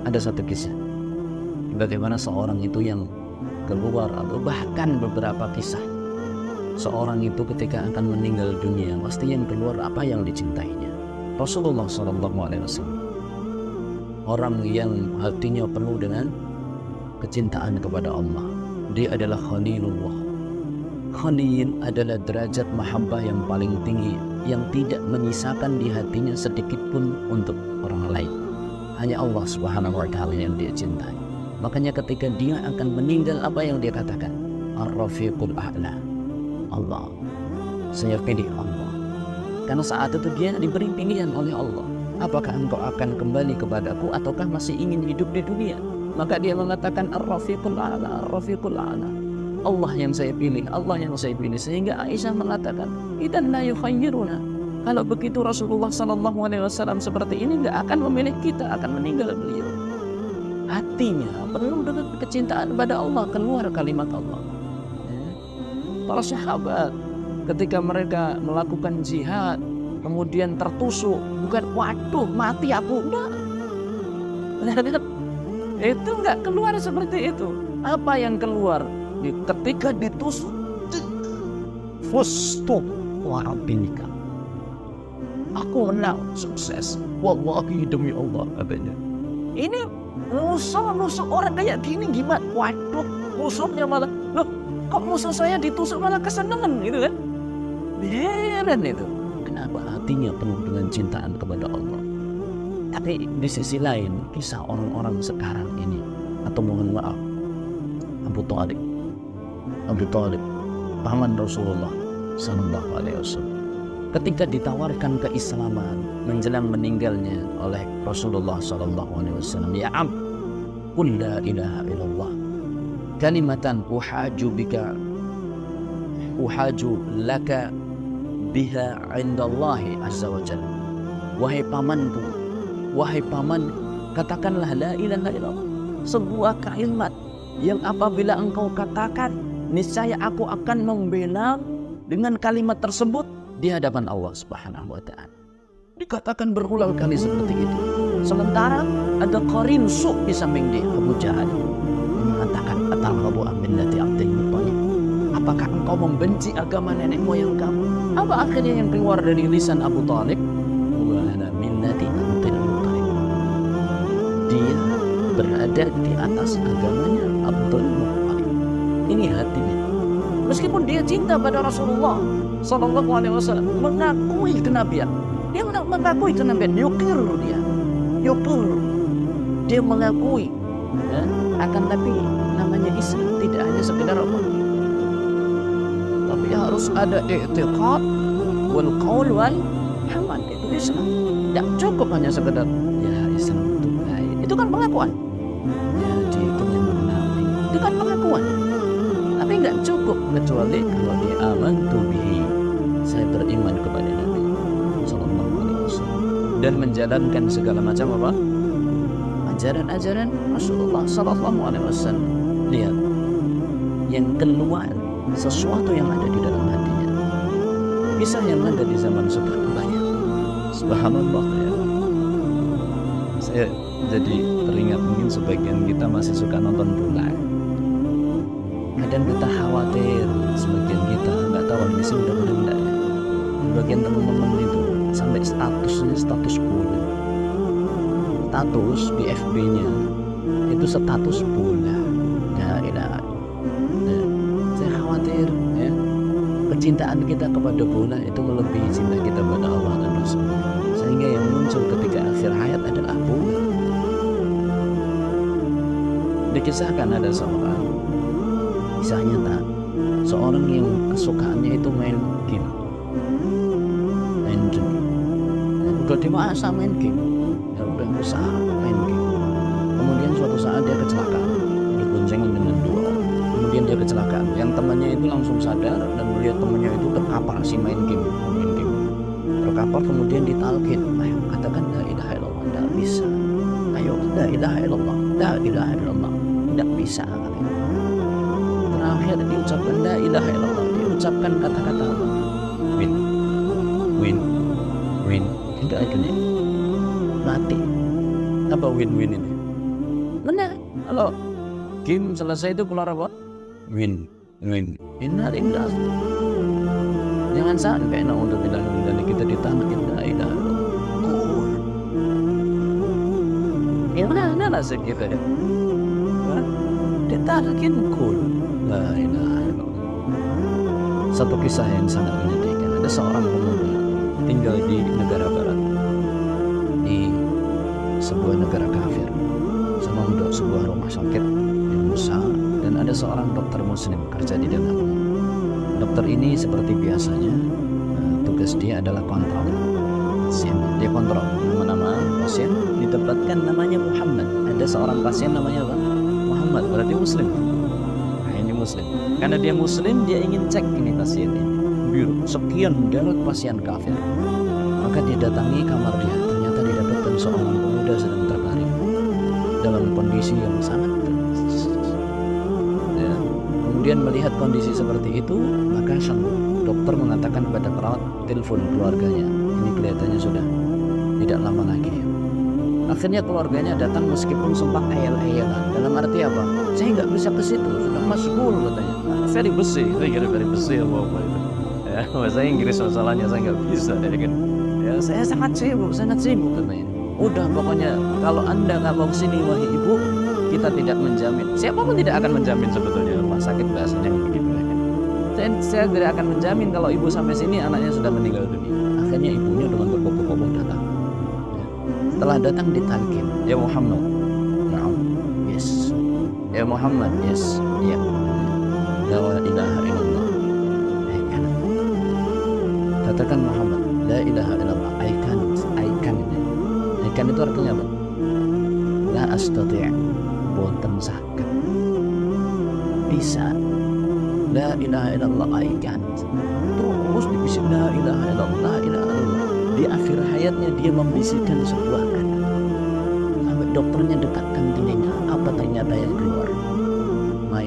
Ada satu kisah bagaimana seorang itu yang keluar, atau bahkan beberapa kisah seorang itu ketika akan meninggal dunia pasti yang keluar apa yang dicintainya. Rasulullah SAW, orang yang hatinya penuh dengan kecintaan kepada Allah, dia adalah Khalilullah. Khalil adalah derajat mahabbah yang paling tinggi, yang tidak menyisakan di hatinya sedikit pun untuk orang lain. Hanya Allah Subhanahu wa Ta'ala yang dia cintai. Makanya ketika dia akan meninggal, apa yang dia katakan? Ar-Rafiqul A'la. Allah, saya pilih Allah. Karena saat itu dia diberi pilihan oleh Allah. Apakah engkau akan kembali kepadaku ataukah masih ingin hidup di dunia? Maka dia mengatakan Ar-Rafiqul A'la, Ar-Rafiqul A'la. Allah yang saya pilih, Allah yang saya pilih. Sehingga Aisyah mengatakan, idan la yukhayyiruna. Kalau begitu Rasulullah SAW seperti ini nggak akan memilih kita, akan meninggal beliau. Hatinya penuh dengan kecintaan pada Allah, keluar kalimat Allah. Para sahabat ketika mereka melakukan jihad kemudian tertusuk, bukan waduh mati aku, enggak. Itu enggak keluar seperti itu. Apa yang keluar ketika ditusuk? Fustu wa rabbika. Aku menang, sukses. Wallahi demi Allah katanya. Ini musuh orang kayak gini gimana? Waduh, musuhnya malah, loh kok musuh saya ditusuk malah kesenangan gitu kan? Heran itu. Kenapa hatinya penuh dengan cintaan kepada Allah? Tapi di sisi lain, kisah orang-orang sekarang ini, atau mohon maaf, Abu Thalib, paman Rasulullah Sallallahu Alaihi Wasallam, ketika ditawarkan keislaman menjelang meninggalnya oleh Rasulullah Sallallahu Alaihi Wasallam, ya am, qul la ilaha illallah, kalimatan uhaju laka biha indallahi azza wa jalla. Wahai pamanku, wahai paman, katakanlah la ilaha illallah, sebuah kalimat yang apabila engkau katakan, niscaya aku akan membela dengan kalimat tersebut di hadapan Allah Subhanahu wa Ta'ala. Dikatakan berulang kali seperti itu. Sementara ada qarin su' di samping dia, Abu Jahal, yang mengatakan, atarghabu an millati Abdul Muttalib, apakah engkau membenci agama nenek moyang kamu? Apa akhirnya yang keluar dari lisan Abu Thalib? Wa ala millati Abdul Muttalib. Dia berada di atas agamanya Abdul Muttalib. Ini hatinya. Meskipun dia cinta pada Rasulullah Sallallahu Alaihi Wasallam, mengakui kenabian, dia mengakui kenabian, yukir dia mengakui ya, akan Nabi namanya Islam, tidak hanya sekedar apa, tapi harus ada i'tiqad wal qaul wal amal. Itu Islam, tidak cukup hanya sekedar ya Islam itu baik, itu kan pengakuan ya, dia itu memang Nabi, itu kan pengakuan. Tapi nggak cukup kecuali kalau dia amantu bihi, saya beriman kepada Nabi Sallallahu Alaihi Wasallam dan menjalankan segala macam apa? Ajaran-ajaran Rasulullah Sallallahu Alaihi Wasallam. Lihat, yang keluar sesuatu yang ada di dalam hatinya. Kisah yang ada di zaman sekarang banyak. Subhanallah ya. Saya jadi teringat, mungkin sebagian kita masih suka nonton bola. Kadang kita khawatir, sebagian kita nggak tahu di sini udah enggak ya. Bagian teman-teman itu sampai status bola, status di FB-nya itu status bola. Nah, saya khawatir ya, kecintaan kita kepada bola itu melebihi cinta kita pada Allah dan Rasulnya, sehingga yang muncul ketika akhir hayat adalah bola. Dikisahkan ada seorang, kisah nyata, seorang yang kesukaannya itu main game. Udah dewasa main game, ya udah besar main game. Kemudian suatu saat dia kecelakaan, berboncengan dengan dua orang. Kemudian dia kecelakaan, yang temannya itu langsung sadar dan melihat temannya itu terkapar si main game. Terkapar, kemudian ditalkin, ayo katakan la ilaha illallah, tidak bisa. Ayo la ilaha illallah, la ilaha illallah, tidak bisa katanya. Terakhir diucapkan la ilaha illallah, diucapkan kata-kata apa? Win. Tidak akhirnya mati. Apa win-win ini? Kalau game selesai itu keluar apa? Win. Innalillah. Jangan sampai naudzubillah min dzalik kita ditankin la ilaha illallah. Gimana nasib kita ya? Ditankin kul la ilaha illallah. Satu kisah yang sangat menyedihkan. Ada seorang pemuda tinggal di negara barat, di sebuah negara kafir, membentuk sebuah rumah sakit yang besar, dan ada seorang dokter muslim kerja di dalamnya. Dokter ini seperti biasanya tugas dia adalah kontrol pasien. Dia kontrol nama-nama pasien, ditempatkan namanya Muhammad. Ada seorang pasien namanya apa? Muhammad, berarti muslim. Nah, ini muslim. Karena dia muslim, dia ingin cek ini pasien ini. Biru, sekian deret pasien kafir. Maka dia datangi kamar dia. Ternyata didapatkan seorang pemuda sedang terbaring dalam kondisi yang sangat ya. Kemudian melihat kondisi seperti itu, maka sang dokter mengatakan kepada perawat, telepon keluarganya. Ini kelihatannya sudah tidak lama lagi. Akhirnya keluarganya datang meskipun sempat ayal-ayalan. Dalam arti apa? Saya nggak bisa ke situ, sudah masuk katanya. Very busy, very busy apa itu. Ya, bahasa Inggris masalahnya saya nggak bisa, ya kan. Ya, saya sangat sibuk katanya. Udah pokoknya kalau Anda nggak mau kesini wahai ibu, kita tidak menjamin. Siapapun tidak akan menjamin sebetulnya rumah sakit bahasanya begitu ya kan. Saya tidak akan menjamin kalau ibu sampai sini anaknya sudah meninggal dunia. Akhirnya ibunya dengan berkoboh-koboh datang. Ya. Setelah datang ditalkin, ya Muhammad, na'am, yes. Ya Muhammad, yes, ya. La ilaha illallah. Katakan Muhammad, la ilaha illallah. I can itu artinya apa? La astati', boten saged. Bisa. La ilaha illallah, I can. Terus dibisik la ilaha illallah, la ilaha illallah. Di akhir hayatnya dia membisikkan sebuah kata. Sampai dokternya dekatkan telinga, apa ternyata yang keluar? My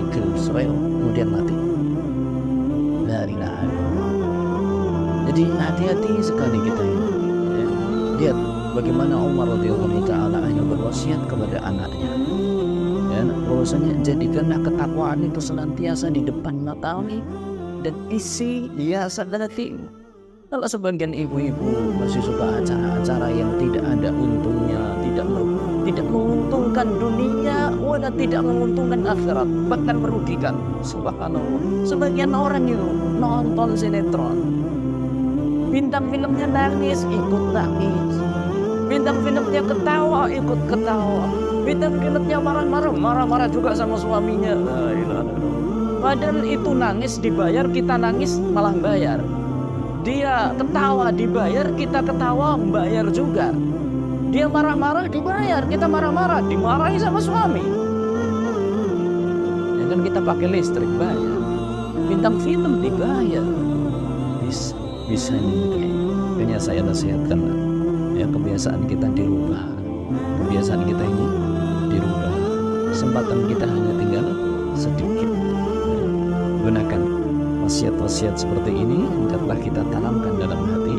girlfriend, kemudian mati. La ilaha illallah. Jadi hati-hati sekali kita ini. Ya. Lihat bagaimana Umar radhiyallahu taala anhu berwasiat kepada anaknya. Ya, bahwasanya jadikanlah ketakwaan itu senantiasa di depan matamu dan isi hiasan hatimu. Kalau sebagian ibu-ibu masih suka acara-acara yang tidak ada untungnya, tidak menguntungkan dunia, wala tidak menguntungkan akhirat, bahkan merugikan. Subhanallah. Sebagian orang itu nonton sinetron, bintang filmnya nangis, ikut nangis. Bintang filmnya ketawa, ikut ketawa. Bintang filmnya marah-marah juga sama suaminya. La ilaha illallah. Padahal itu nangis dibayar, kita nangis malah bayar. Dia ketawa dibayar, kita ketawa bayar juga. Dia marah-marah dibayar, kita marah-marah dimarahi sama suami. Ya kan kita pakai listrik bayar. Bintang film dibayar. Bisa ini. Makanya saya nasihatkan lah. Ya kebiasaan kita dirubah. Kebiasaan kita ini dirubah. Kesempatan kita hanya tinggal sedikit. Gunakan wasiat-wasiat seperti ini hendaklah kita tanamkan dalam hati